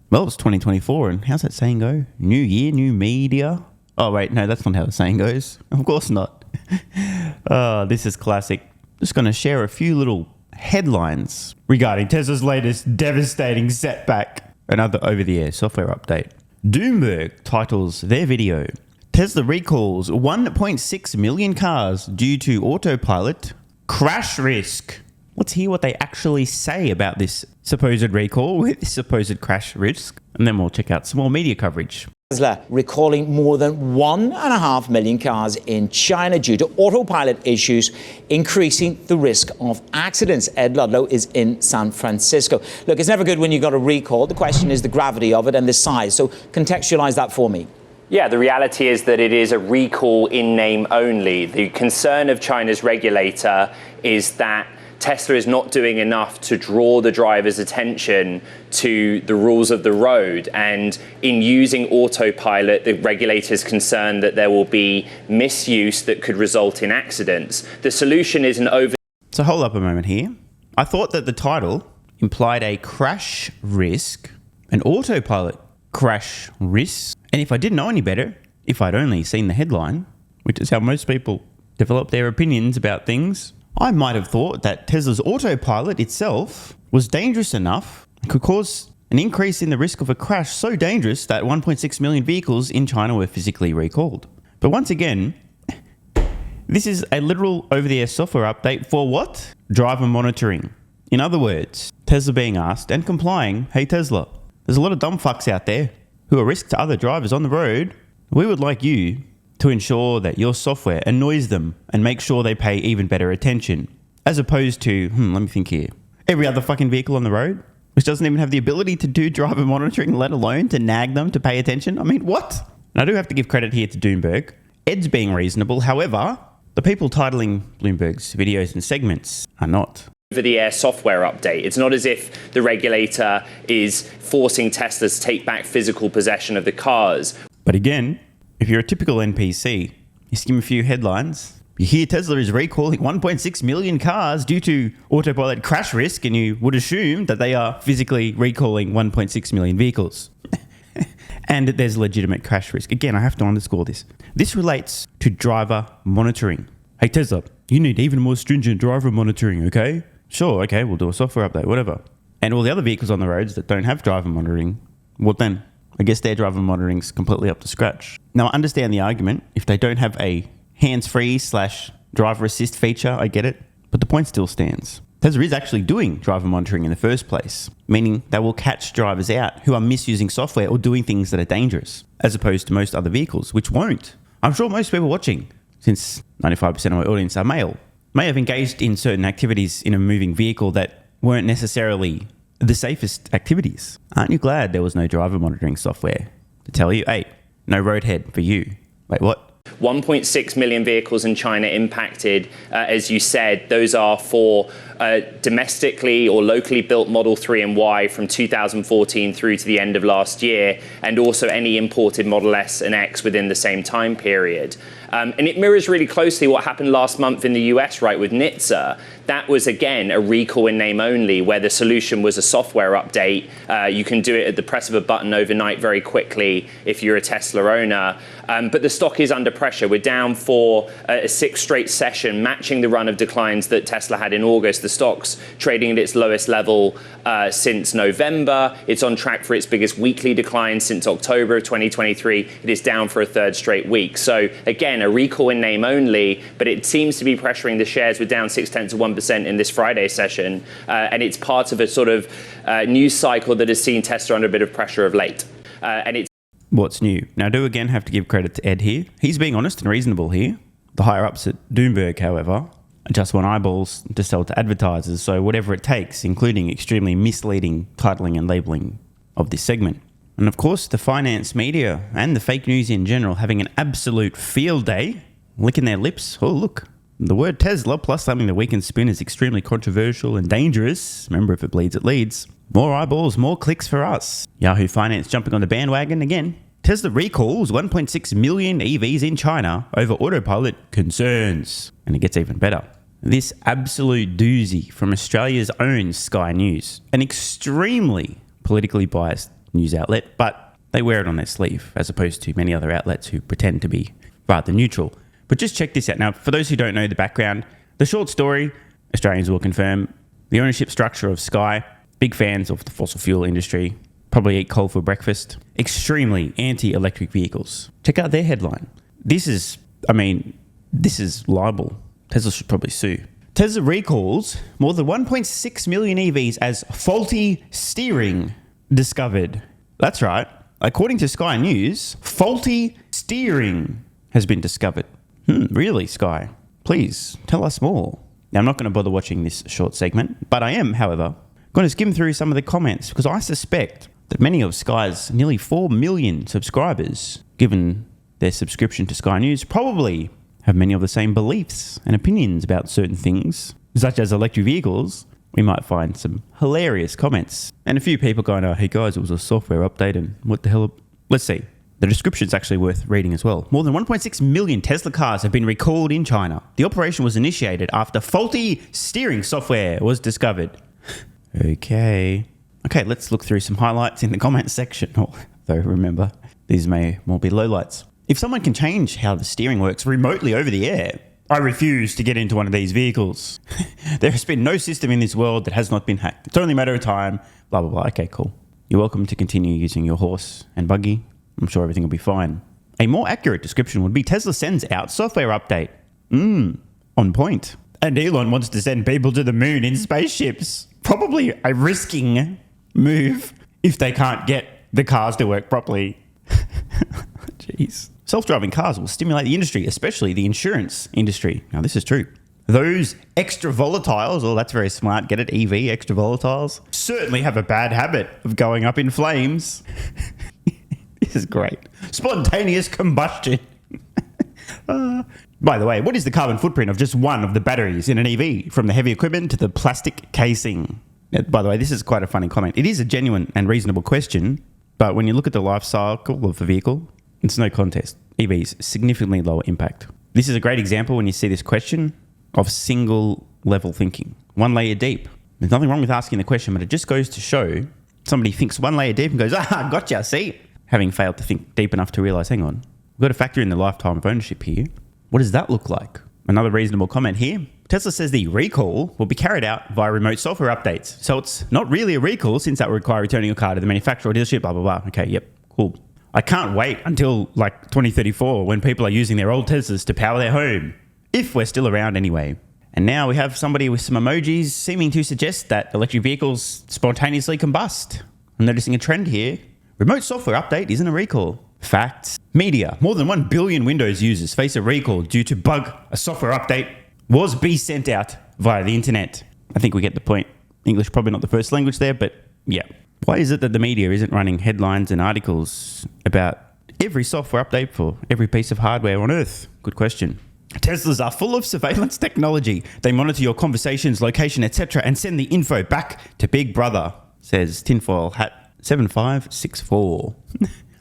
Well, it's 2024, and how's that saying go? New year, new media. Oh, wait, no, that's not how the saying goes. Of course not. This is classic. Just going to share a few little headlines regarding Tesla's latest devastating setback. Another over-the-air software update. Doomberg titles their video, Tesla recalls 1.6 million cars due to autopilot crash risk. Let's hear what they actually say about this supposed recall with this supposed crash risk, and then we'll check out some more media coverage. Tesla recalling more than 1.5 million cars in China due to autopilot issues, increasing the risk of accidents. Ed Ludlow is in San Francisco. Look, it's never good when you've got a recall. The question is the gravity of it and the size. So contextualize that for me. Yeah, the reality is that it is a recall in name only. The concern of China's regulator is that Tesla is not doing enough to draw the driver's attention to the rules of the road. And in using autopilot, the regulator is concerned that there will be misuse that could result in accidents. The solution is an over... So hold up a moment here. I thought that the title implied a crash risk, an autopilot crash risk. And if I didn't know any better, if I'd only seen the headline, which is how most people develop their opinions about things, I might have thought that Tesla's autopilot itself was dangerous enough and could cause an increase in the risk of a crash so dangerous that 1.6 million vehicles in China were physically recalled. But once again, this is a literal over-the-air software update for what? Driver monitoring. In other words, Tesla being asked and complying, hey Tesla, there's a lot of dumb fucks out there who are risk to other drivers on the road. We would like you to ensure that your software annoys them and make sure they pay even better attention. As opposed to, let me think here, every other fucking vehicle on the road, which doesn't even have the ability to do driver monitoring, let alone to nag them to pay attention. I mean, what? And I do have to give credit here to Doomberg. Ed's being reasonable. However, the people titling Bloomberg's videos and segments are not. Over-the-air software update. It's not as if the regulator is forcing Tesla to take back physical possession of the cars. But again, if you're a typical NPC, you skim a few headlines, you hear Tesla is recalling 1.6 million cars due to autopilot crash risk, and you would assume that they are physically recalling 1.6 million vehicles. And that there's legitimate crash risk. Again, I have to underscore this. This relates to driver monitoring. Hey Tesla, you need even more stringent driver monitoring, okay? Sure, okay, we'll do a software update, whatever. And all the other vehicles on the roads that don't have driver monitoring, what then? I guess their driver monitoring's completely up to scratch. Now, I understand the argument. If they don't have a hands-free / driver assist feature, I get it. But the point still stands. Tesla is actually doing driver monitoring in the first place, meaning they will catch drivers out who are misusing software or doing things that are dangerous, as opposed to most other vehicles, which won't. I'm sure most people watching, since 95% of my audience are male, may have engaged in certain activities in a moving vehicle that weren't necessarily the safest activities. Aren't you glad there was no driver monitoring software to tell you, hey, no roadhead for you? Wait, what? 1.6 million vehicles in China impacted, as you said. Those are for domestically or locally built Model 3 and Y from 2014 through to the end of last year, and also any imported Model S and X within the same time period. And it mirrors really closely what happened last month in the US, right, with NHTSA. That was, again, a recall in name only, where the solution was a software update. You can do it at the press of a button overnight very quickly if you're a Tesla owner. But the stock is under pressure. We're down for a sixth straight session, matching the run of declines that Tesla had in August. The stock's trading at its lowest level since November. It's on track for its biggest weekly decline since October of 2023. It is down for a third straight week. So again, a recall in name only, but it seems to be pressuring the shares. We're down 0.6% in this Friday session. And it's part of a sort of news cycle that has seen Tesla under a bit of pressure of late. And it's What's new? Now, I do again have to give credit to Ed here. He's being honest and reasonable here. The higher-ups at Doomberg, however, just want eyeballs to sell to advertisers, so whatever it takes, including extremely misleading titling and labeling of this segment. And of course, the finance media and the fake news in general having an absolute field day, licking their lips. Oh, look, the word Tesla plus something that we can spin is extremely controversial and dangerous. Remember, if it bleeds, it leads. More eyeballs, more clicks for us. Yahoo Finance jumping on the bandwagon again. Tesla recalls 1.6 million EVs in China over autopilot concerns. And it gets even better. This absolute doozy from Australia's own Sky News. An extremely politically biased news outlet, but they wear it on their sleeve as opposed to many other outlets who pretend to be rather neutral. But just check this out. Now, for those who don't know the background, the short story, Australians will confirm, the ownership structure of Sky, big fans of the fossil fuel industry, probably eat coal for breakfast, extremely anti-electric vehicles. Check out their headline. This is libel. Tesla should probably sue. Tesla recalls more than 1.6 million EVs as faulty steering discovered. That's right. According to Sky News, faulty steering has been discovered. Really, Sky? Please tell us more. Now, I'm not going to bother watching this short segment, but I am, however, going to skim through some of the comments because I suspect that many of Sky's nearly 4 million subscribers, given their subscription to Sky News, probably have many of the same beliefs and opinions about certain things, such as electric vehicles. We might find some hilarious comments. And a few people going, oh, hey guys, it was a software update and what the hell? Let's see. The description's actually worth reading as well. More than 1.6 million Tesla cars have been recalled in China. The operation was initiated after faulty steering software was discovered. Okay, let's look through some highlights in the comments section. Though remember, these may more be lowlights. If someone can change how the steering works remotely over the air, I refuse to get into one of these vehicles. There has been no system in this world that has not been hacked. It's only a matter of time, blah, blah, blah. Okay, cool. You're welcome to continue using your horse and buggy. I'm sure everything will be fine. A more accurate description would be Tesla sends out software update. On point. And Elon wants to send people to the moon in spaceships. Probably a risking move if they can't get the cars to work properly. Jeez. Self-driving cars will stimulate the industry, especially the insurance industry. Now, this is true. Those extra volatiles, that's very smart, get it, EV, extra volatiles, certainly have a bad habit of going up in flames. This is great. Spontaneous combustion. By the way, what is the carbon footprint of just one of the batteries in an EV, from the heavy equipment to the plastic casing? By the way, this is quite a funny comment. It is a genuine and reasonable question, but when you look at the life cycle of the vehicle, it's no contest. EVs, significantly lower impact. This is a great example when you see this question of single level thinking, one layer deep. There's nothing wrong with asking the question, but it just goes to show somebody thinks one layer deep and goes, gotcha, see? Having failed to think deep enough to realize, hang on, we've got to factor in the lifetime of ownership here. What does that look like? Another reasonable comment here. Tesla says the recall will be carried out via remote software updates. So it's not really a recall since that would require returning your car to the manufacturer or dealership, blah, blah, blah. Okay, yep, cool. I can't wait until 2034 when people are using their old Teslas to power their home. If we're still around anyway. And now we have somebody with some emojis seeming to suggest that electric vehicles spontaneously combust. I'm noticing a trend here. Remote software update isn't a recall. Facts. Media. More than 1 billion Windows users face a recall due to bug a software update was be sent out via the internet. I think we get the point. English probably not the first language there, but yeah. Why is it that the media isn't running headlines and articles about every software update for every piece of hardware on Earth? Good question. Teslas are full of surveillance technology. They monitor your conversations, location, etc. and send the info back to Big Brother, says Tinfoil Hat 7564.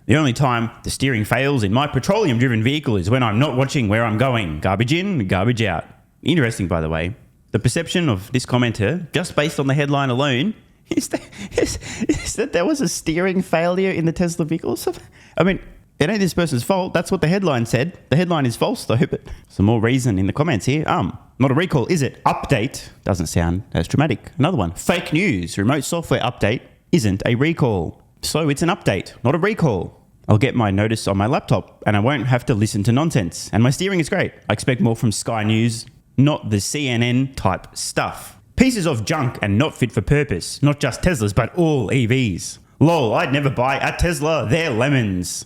The only time the steering fails in my petroleum-driven vehicle is when I'm not watching where I'm going. Garbage in, garbage out. Interesting, by the way. The perception of this commenter, just based on the headline alone, is that there was a steering failure in the Tesla vehicles. I mean, it ain't this person's fault. That's what the headline said. The headline is false, though, but some more reason in the comments here. Not a recall, is it? Update. Doesn't sound as dramatic. Another one. Fake news. Remote software update isn't a recall. So it's an update, not a recall. I'll get my notice on my laptop and I won't have to listen to nonsense. And my steering is great. I expect more from Sky News, not the CNN type stuff. Pieces of junk and not fit for purpose. Not just Teslas, but all EVs. Lol, I'd never buy a Tesla. They're lemons.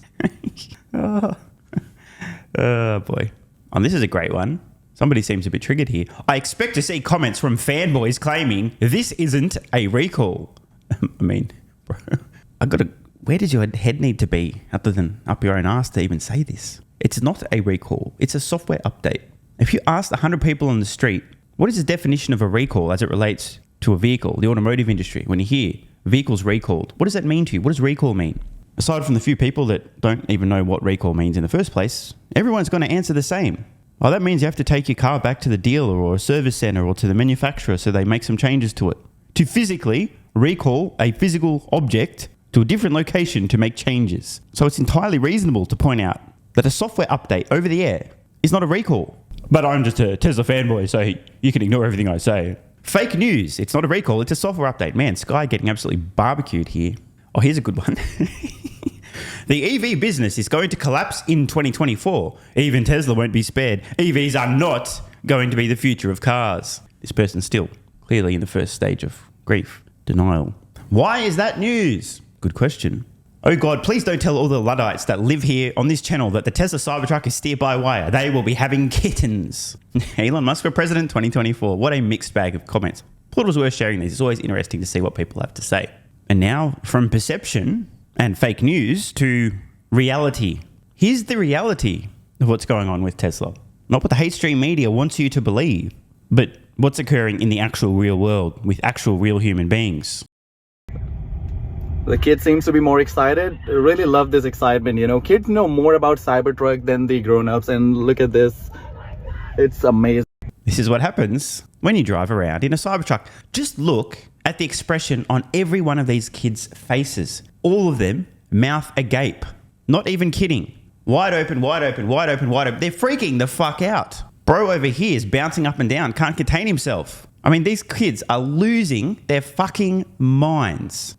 Oh boy. This is a great one. Somebody seems a bit triggered here. I expect to see comments from fanboys claiming this isn't a recall. I mean, bro, where does your head need to be other than up your own ass to even say this? It's not a recall. It's a software update. If you asked 100 people on the street, what is the definition of a recall as it relates to a vehicle, the automotive industry? When you hear vehicles recalled, what does that mean to you? What does recall mean? Aside from the few people that don't even know what recall means in the first place, everyone's going to answer the same. Well, that means you have to take your car back to the dealer or a service center or to the manufacturer so they make some changes to it. To physically recall a physical object to a different location to make changes. So it's entirely reasonable to point out that a software update over the air is not a recall. But I'm just a Tesla fanboy, so you can ignore everything I say. Fake news. It's not a recall, it's a software update. Man, Sky getting absolutely barbecued here. Oh, here's a good one. The EV business is going to collapse in 2024. Even Tesla won't be spared. EVs are not going to be the future of cars. This person's still clearly in the first stage of grief, denial. Why is that news? Good question. Oh God, please don't tell all the Luddites that live here on this channel that the Tesla Cybertruck is steer-by-wire. They will be having kittens. Elon Musk for president 2024. What a mixed bag of comments. Thought it was worth sharing these. It's always interesting to see what people have to say. And now, from perception and fake news to reality. Here's the reality of what's going on with Tesla. Not what the hate stream media wants you to believe, but what's occurring in the actual real world with actual real human beings. The kid seems to be more excited. I really love this excitement, you know. Kids know more about Cybertruck than the grown-ups, and look at this. It's amazing. This is what happens when you drive around in a Cybertruck. Just look at the expression on every one of these kids' faces. All of them, mouth agape. Not even kidding. Wide open, wide open, wide open, wide open. They're freaking the fuck out. Bro over here is bouncing up and down, can't contain himself. I mean, these kids are losing their fucking minds.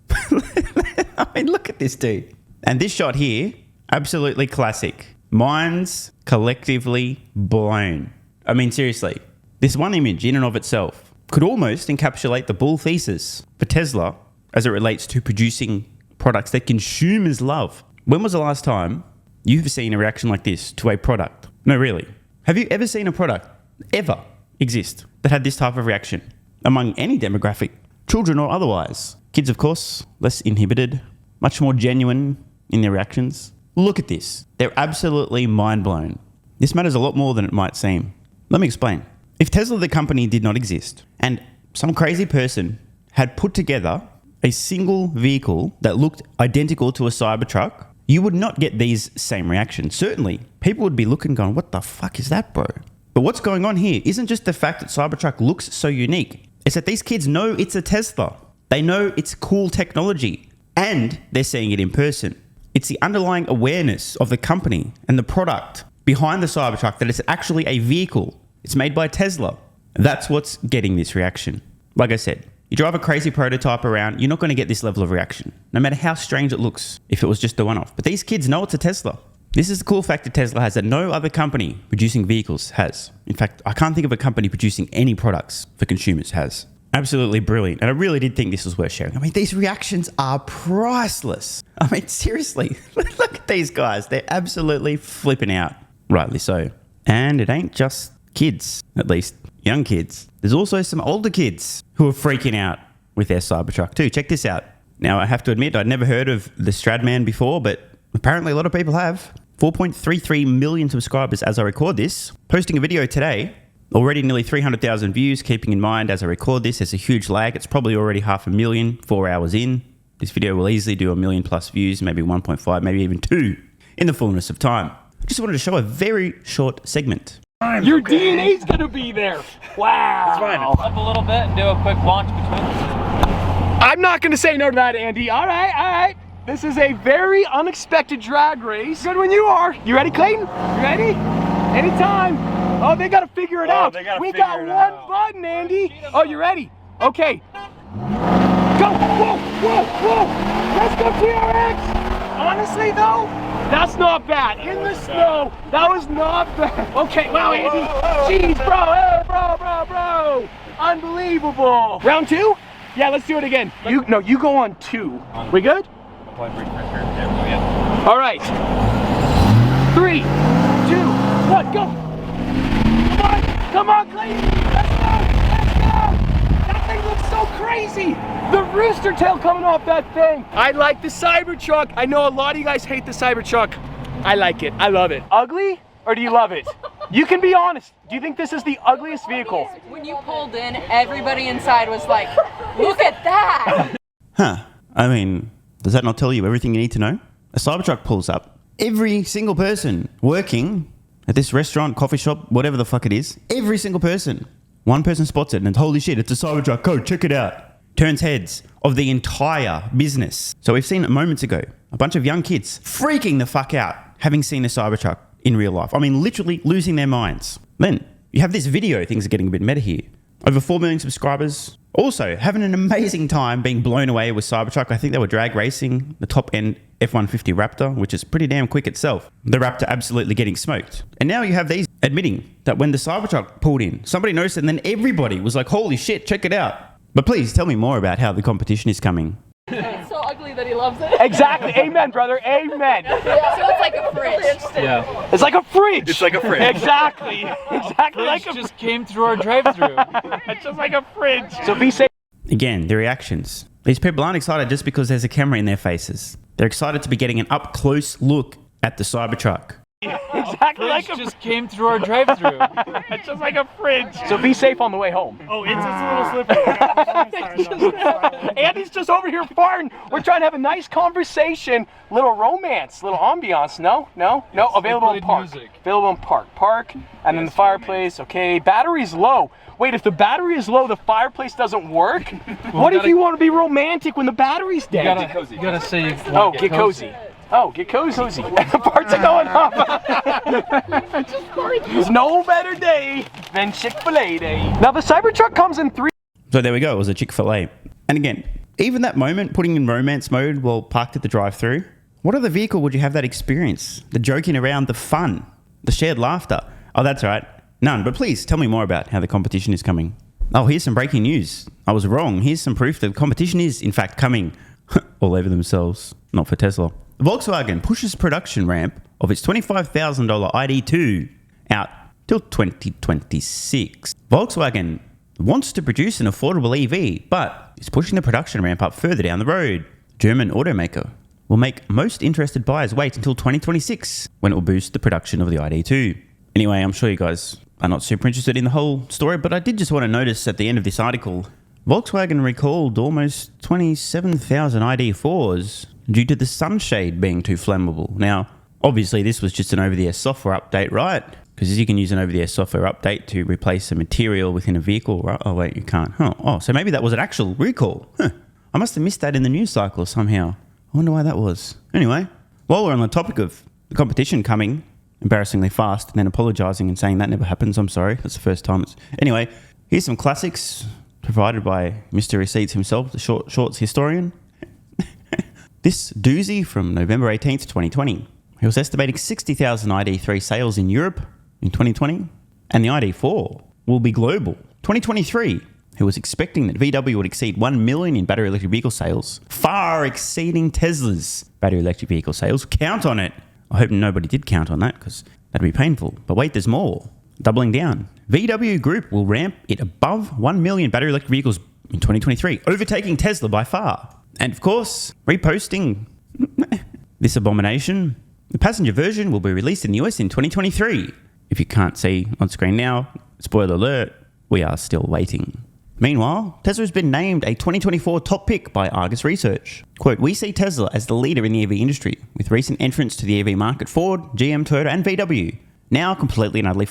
I mean, look at this dude. And this shot here, absolutely classic. Minds collectively blown. I mean, seriously, this one image in and of itself could almost encapsulate the bull thesis for Tesla as it relates to producing products that consumers love. When was the last time you've seen a reaction like this to a product? No, really. Have you ever seen a product ever exist that had this type of reaction among any demographic, children or otherwise? Kids, of course, less inhibited, much more genuine in their reactions. Look at this. They're absolutely mind blown. This matters a lot more than it might seem. Let me explain. If Tesla the company did not exist and some crazy person had put together a single vehicle that looked identical to a Cybertruck, you would not get these same reactions. Certainly, people would be looking going, what the fuck is that, bro? But what's going on here isn't just the fact that Cybertruck looks so unique. It's that these kids know it's a Tesla. They know it's cool technology and they're seeing it in person. It's the underlying awareness of the company and the product behind the Cybertruck that it's actually a vehicle. It's made by Tesla. That's what's getting this reaction. Like I said, you drive a crazy prototype around, you're not going to get this level of reaction, no matter how strange it looks if it was just a one-off. But these kids know it's a Tesla. This is the cool fact that Tesla has that no other company producing vehicles has. In fact, I can't think of a company producing any products for consumers has. Absolutely brilliant. And I really did think this was worth sharing. I mean, these reactions are priceless. I mean, seriously, look at these guys. They're absolutely flipping out. Rightly so. And it ain't just kids, at least young kids. There's also some older kids who are freaking out with their Cybertruck too. Check this out. Now, I have to admit, I'd never heard of the Stradman before, but apparently a lot of people have. 4.33 million subscribers as I record this. Posting a video today. Already nearly 300,000 views, keeping in mind as I record this, there's a huge lag. It's probably already 500,000, 4 hours in. This video will easily do 1 million plus views, maybe 1.5, maybe even 2 in the fullness of time. Just wanted to show a very short segment. Your DNA's gonna be there. Wow. Up a little bit and do a quick launch between them. I'm not gonna say no to that, Andy. All right. This is a very unexpected drag race. Good when you are. You ready, Clayton? You ready? Anytime. Oh, they gotta figure it out. We got one button, Andy. Oh, you ready? Okay. Go. Whoa. Let's go, TRX. Honestly, though, that's not bad. In the snow, that was not bad. Okay, wow, Andy. Jeez, bro. Unbelievable. Round 2? Yeah, let's do it again. You go on 2. We good? All right. 3, 2, 1, go. Come on, Clayton. Let's go. That thing looks so crazy. The rooster tail coming off that thing. I like the Cybertruck. I know a lot of you guys hate the Cybertruck. I like it. I love it. Ugly, or do you love it? You can be honest. Do you think this is the ugliest vehicle? When you pulled in, everybody inside was like, look at that. I mean, does that not tell you everything you need to know? A Cybertruck pulls up. Every single person working at this restaurant, coffee shop, whatever the fuck it is, every single person. One person spots it and holy shit, it's a Cybertruck. Go check it out. Turns heads. of the entire business. So we've seen moments ago a bunch of young kids freaking the fuck out having seen a Cybertruck in real life. I mean, literally losing their minds. Then you have this video. Things are getting a bit meta here. Over 4 million subscribers. Also having an amazing time being blown away with Cybertruck. I think they were drag racing the top-end F-150 Raptor, which is pretty damn quick itself. The Raptor absolutely getting smoked. And now you have these admitting that when the Cybertruck pulled in, somebody noticed it and then everybody was like, holy shit, check it out. But please tell me more about how the competition is coming. It's so ugly that he loves it. Exactly. Amen, brother. Amen. So it's like a fridge. Yeah. It's like a fridge. It's like a fridge. Exactly. Exactly like a just came through our drive-thru. It's just like a fridge. So be safe. Again, the reactions. These people aren't excited just because there's a camera in their faces. They're excited to be getting an up-close look at the Cybertruck. Exactly like a just came through our drive-thru. It's just like a fridge. So be safe on the way home. Oh, it's a little slippery. Andy's just over here farting. We're trying to have a nice conversation, little romance, little ambiance. No. Available in park. Music. Available in park, and then the fireplace. Okay, battery's low. Wait, if the battery is low, the fireplace doesn't work? What if you want to be romantic when the battery's dead? You gotta say you Oh, want to get cozy. Oh, get cozy. The parts are going off. There's no better day than Chick-fil-A day. Now the Cybertruck comes in 3. So there we go. It was a Chick-fil-A. And again, even that moment, putting in romance mode while parked at the drive-thru, what other vehicle would you have that experience? The joking around, the fun, the shared laughter. Oh, that's right. None. But please tell me more about how the competition is coming. Oh, here's some breaking news. I was wrong. Here's some proof that the competition is, in fact, coming all over themselves. Not for Tesla. Volkswagen pushes production ramp of its $25,000 ID2 out till 2026. Volkswagen wants to produce an affordable EV, but is pushing the production ramp up further down the road. German automaker will make most interested buyers wait until 2026 when it will boost the production of the ID2. Anyway, I'm sure you guys are not super interested in the whole story, but I did just want to notice at the end of this article, Volkswagen recalled almost 27,000 ID4s due to the sunshade being too flammable. Now, obviously this was just an over-the-air software update, right? Because you can use an over-the-air software update to replace a material within a vehicle, right? Oh, wait, you can't. Oh, so maybe that was an actual recall. I must have missed that in the news cycle somehow. I wonder why that was. Anyway, while we're on the topic of the competition coming embarrassingly fast and then apologizing and saying that never happens, I'm sorry. That's the first time. Anyway, here's some classics provided by Mr. Receipts himself, the shorts historian. This doozy from November 18th, 2020. He was estimating 60,000 ID3 sales in Europe in 2020, and the ID4 will be global. 2023, he was expecting that VW would exceed 1 million in battery electric vehicle sales, far exceeding Tesla's battery electric vehicle sales. Count on it. I hope nobody did count on that because that'd be painful. But wait, there's more. Doubling down. VW Group will ramp it above 1 million battery electric vehicles in 2023, overtaking Tesla by far. And of course, reposting this abomination, the passenger version will be released in the US in 2023. If you can't see on screen now, spoiler alert, we are still waiting. Meanwhile, Tesla has been named a 2024 top pick by Argus Research. Quote, we see Tesla as the leader in the EV industry, with recent entrants to the EV market Ford, GM, Toyota and VW, now completely and utterly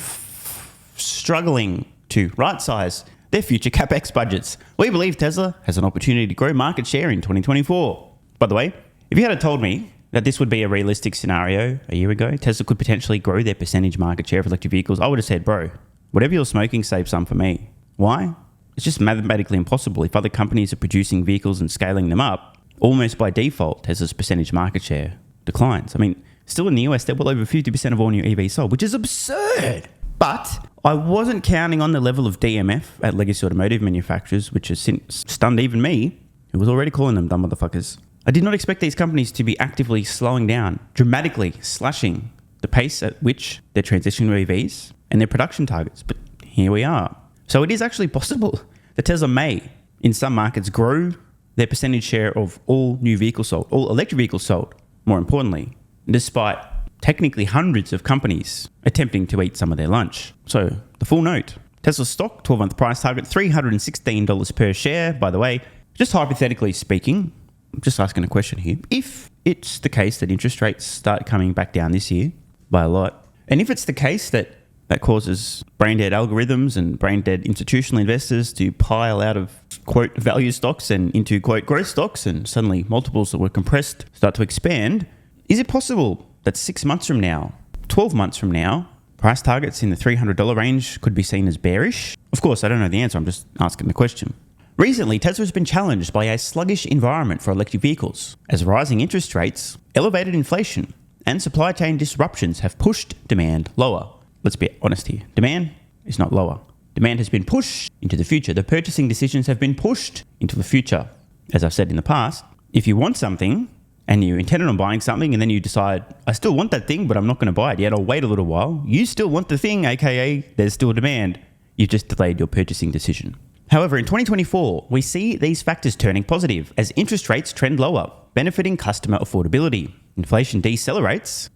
struggling to right-size their future capex budgets. We believe Tesla has an opportunity to grow market share in 2024. By the way, if you had told me that this would be a realistic scenario a year ago, Tesla could potentially grow their percentage market share of electric vehicles, I would have said, bro, whatever you're smoking, save some for me. Why? It's just mathematically impossible. If other companies are producing vehicles and scaling them up, almost by default, Tesla's percentage market share declines. I mean, still in the US, they're well over 50% of all new EVs sold, which is absurd. But I wasn't counting on the level of DMF at legacy automotive manufacturers, which has since stunned even me, who was already calling them dumb motherfuckers. I did not expect these companies to be actively slowing down, dramatically slashing the pace at which they're transitioning to EVs and their production targets. But here we are. So it is actually possible that Tesla may, in some markets, grow their percentage share of all new vehicles sold, all electric vehicles sold, more importantly, despite technically hundreds of companies attempting to eat some of their lunch. So the full note, Tesla stock 12-month price target $316 per share. By the way, just hypothetically speaking, I'm just asking a question here. If it's the case that interest rates start coming back down this year by a lot, and if it's the case that causes brain dead algorithms and brain dead institutional investors to pile out of quote value stocks and into quote growth stocks, and suddenly multiples that were compressed start to expand, is it possible that 6 months from now, 12 months from now, price targets in the $300 range could be seen as bearish? Of course, I don't know the answer. I'm just asking the question. Recently, Tesla has been challenged by a sluggish environment for electric vehicles, as rising interest rates, elevated inflation, and supply chain disruptions have pushed demand lower. Let's be honest here. Demand is not lower. Demand has been pushed into the future. The purchasing decisions have been pushed into the future. As I've said in the past, if you want something and you intended on buying something and then you decide, I still want that thing, but I'm not going to buy it yet, I'll wait a little while. You still want the thing, aka there's still demand. You've just delayed your purchasing decision. However, in 2024, we see these factors turning positive as interest rates trend lower, benefiting customer affordability. Inflation deaccelerates.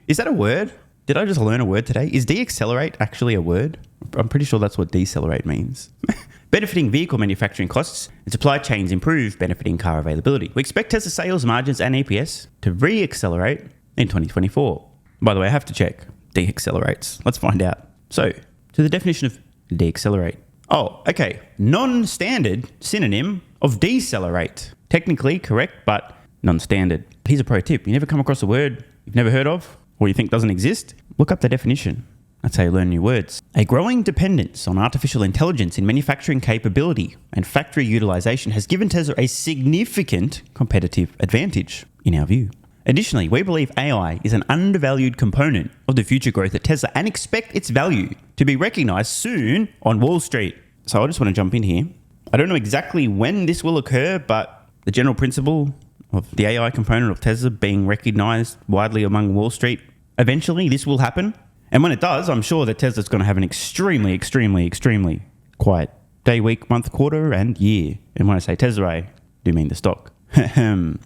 Is that a word? Did I just learn a word today? Is deaccelerate actually a word? I'm pretty sure that's what decelerate means. Benefiting vehicle manufacturing costs and supply chains improve, benefiting car availability. We expect Tesla sales margins and EPS to re-accelerate in 2024. By the way, I have to check. Deaccelerates. Let's find out. So, to the definition of deaccelerate. Oh, okay. Non-standard synonym of decelerate. Technically correct, but non-standard. Here's a pro tip. You never come across a word you've never heard of or you think doesn't exist? Look up the definition. That's how you learn new words. A growing dependence on artificial intelligence in manufacturing capability and factory utilization has given Tesla a significant competitive advantage, in our view. Additionally, we believe AI is an undervalued component of the future growth at Tesla and expect its value to be recognized soon on Wall Street. So I just want to jump in here. I don't know exactly when this will occur, but the general principle of the AI component of Tesla being recognized widely among Wall Street, eventually this will happen. And when it does, I'm sure that Tesla's going to have an extremely quiet day, week, month, quarter, and year. And when I say Tesla, I do mean the stock. In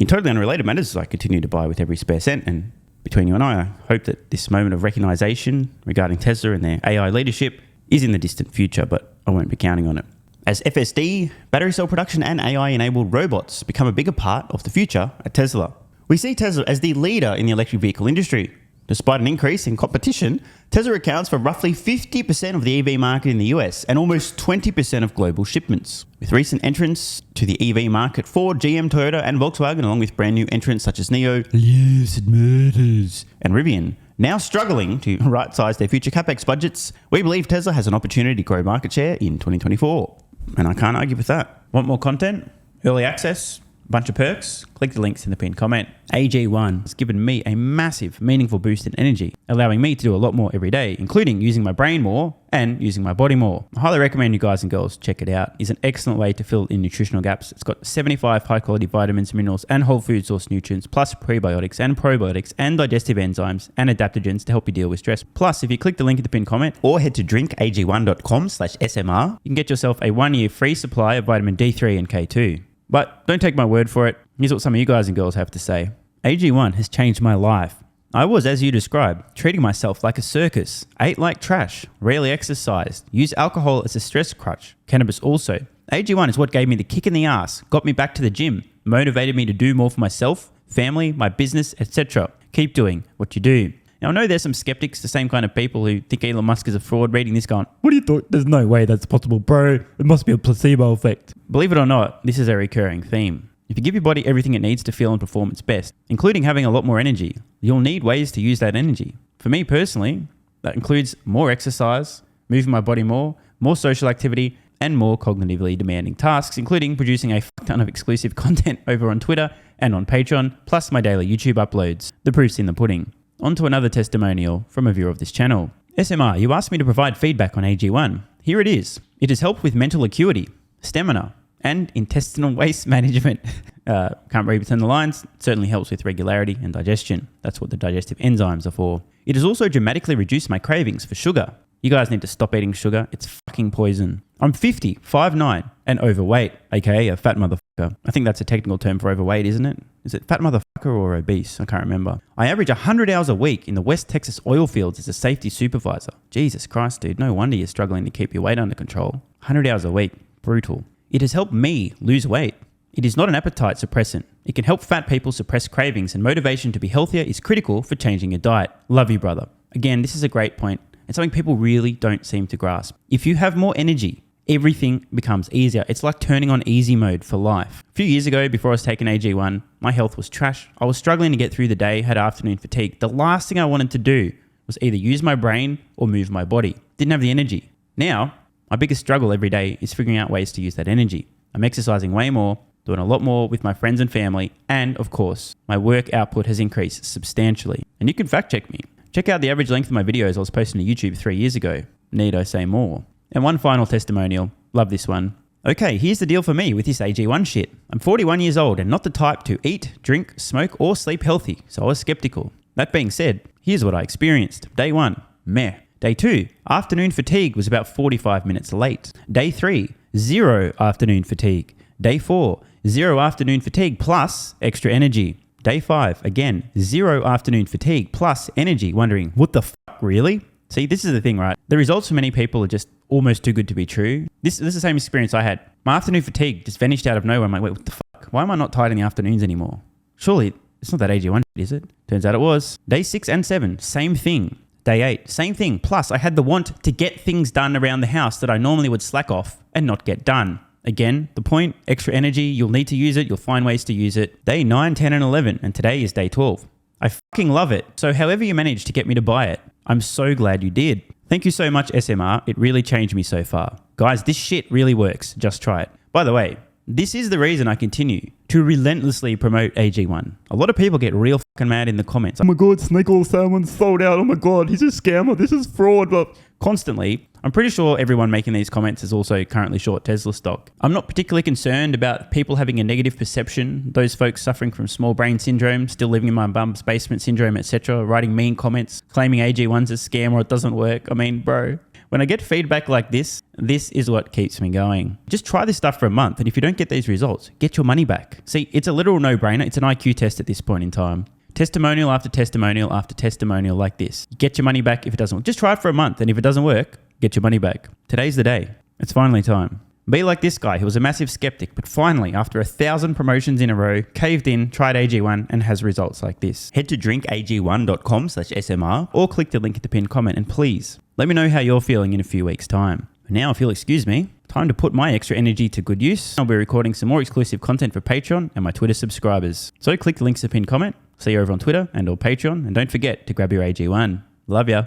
totally unrelated matters, I continue to buy with every spare cent. And between you and I hope that this moment of recognition regarding Tesla and their AI leadership is in the distant future, but I won't be counting on it. As FSD, battery cell production, and AI-enabled robots become a bigger part of the future at Tesla, we see Tesla as the leader in the electric vehicle industry. Despite an increase in competition, Tesla accounts for roughly 50% of the EV market in the US and almost 20% of global shipments. With recent entrants to the EV market, Ford, GM, Toyota, and Volkswagen, along with brand new entrants such as NIO, Lucid Motors, and Rivian, now struggling to right-size their future capex budgets, we believe Tesla has an opportunity to grow market share in 2024. And I can't argue with that. Want more content? Early access? Bunch of perks? Click the links in the pinned comment. AG1 has given me a massive, meaningful boost in energy, allowing me to do a lot more every day, including using my brain more and using my body more. I highly recommend you guys and girls check it out. It's an excellent way to fill in nutritional gaps. It's got 75 high-quality vitamins, minerals, and whole food source nutrients, plus prebiotics and probiotics and digestive enzymes and adaptogens to help you deal with stress. Plus, if you click the link in the pinned comment or head to drinkag1.com/SMR, you can get yourself a 1-year free supply of vitamin D3 and K2. But don't take my word for it. Here's what some of you guys and girls have to say. AG1 has changed my life. I was, as you described, treating myself like a circus, ate like trash, rarely exercised, used alcohol as a stress crutch, cannabis also. AG1 is what gave me the kick in the ass, got me back to the gym, motivated me to do more for myself, family, my business, etc. Keep doing what you do. Now, I know there's some skeptics, the same kind of people who think Elon Musk is a fraud, reading this going, what do you thought? There's no way that's possible, bro. It must be a placebo effect. Believe it or not, this is a recurring theme. If you give your body everything it needs to feel and perform its best, including having a lot more energy, you'll need ways to use that energy. For me personally, that includes more exercise, moving my body more social activity, and more cognitively demanding tasks, including producing a ton of exclusive content over on Twitter and on Patreon, plus my daily YouTube uploads. The proof's in the pudding. On to another testimonial from a viewer of this channel. SMR, you asked me to provide feedback on AG1. Here it is. It has helped with mental acuity, stamina, and intestinal waste management. Can't read between the lines. It certainly helps with regularity and digestion. That's what the digestive enzymes are for. It has also dramatically reduced my cravings for sugar. You guys need to stop eating sugar. It's fucking poison. I'm 50, 5'9", and overweight, aka a fat motherfucker. I think that's a technical term for overweight, isn't it? Is it fat motherfucker or obese? I can't remember. I average 100 hours a week in the West Texas oil fields as a safety supervisor. Jesus Christ, dude. No wonder you're struggling to keep your weight under control. 100 hours a week. Brutal. It has helped me lose weight. It is not an appetite suppressant. It can help fat people suppress cravings, and motivation to be healthier is critical for changing your diet. Love you, brother. Again, this is a great point. It's something people really don't seem to grasp. If you have more energy everything becomes easier. It's like turning on easy mode for life. A few years ago, before I was taking AG1, my health was trash. I was struggling to get through the day, had afternoon fatigue. The last thing I wanted to do was either use my brain or move my body. Didn't have the energy. Now, my biggest struggle every day is figuring out ways to use that energy. I'm exercising way more, doing a lot more with my friends and family, and of course, my work output has increased substantially. And you can fact check me. Check out the average length of my videos I was posting to YouTube 3 years ago. Need I say more? And one final testimonial. Love this one. Okay, here's the deal for me with this AG1 shit. I'm 41 years old and not the type to eat, drink, smoke, or sleep healthy, so I was skeptical. That being said, here's what I experienced. Day 1, meh. Day 2, afternoon fatigue was about 45 minutes late. Day 3, 0 afternoon fatigue. Day 4, 0 afternoon fatigue plus extra energy. Day 5, again, 0 afternoon fatigue plus energy, wondering, what the fuck, really? See, this is the thing, right? The results for many people are just almost too good to be true. This is the same experience I had. My afternoon fatigue just vanished out of nowhere. I'm like, wait, what the fuck? Why am I not tired in the afternoons anymore? Surely, it's not that AG1 shit, is it? Turns out it was. Day 6 and 7, same thing. Day 8, same thing. Plus, I had the want to get things done around the house that I normally would slack off and not get done. Again, the point, extra energy, you'll need to use it, you'll find ways to use it. Day 9, 10, and 11, and today is day 12. I fucking love it. So however you managed to get me to buy it, I'm so glad you did. Thank you so much, SMR. It really changed me so far. Guys, this shit really works. Just try it. By the way, this is the reason I continue to relentlessly promote AG1. A lot of people get real fucking mad in the comments. Oh my God, Snake Oil Salmon's sold out. Oh my God, he's a scammer. This is fraud. But constantly, I'm pretty sure everyone making these comments is also currently short Tesla stock. I'm not particularly concerned about people having a negative perception, those folks suffering from small brain syndrome, still living in my bum's basement syndrome, etc., writing mean comments, claiming AG1's a scam or it doesn't work. I mean, bro, when I get feedback like this is what keeps me going. Just try this stuff for a month, and if you don't get these results, get your money back. See, it's a literal no-brainer. It's an IQ test at this point in time. Testimonial after testimonial after testimonial like this. Get your money back if it doesn't work. Just try it for a month, and if it doesn't work, get your money back. Today's the day. It's finally time. Be like this guy who was a massive skeptic, but finally, after 1,000 promotions in a row, caved in, tried AG1, and has results like this. Head to drinkag1.com/SMR or click the link in the pinned comment, and please, let me know how you're feeling in a few weeks' time. Now, if you'll excuse me, time to put my extra energy to good use. I'll be recording some more exclusive content for Patreon and my Twitter subscribers. So click the links in the pinned comment. See you over on Twitter and or Patreon, and don't forget to grab your AG1. Love ya.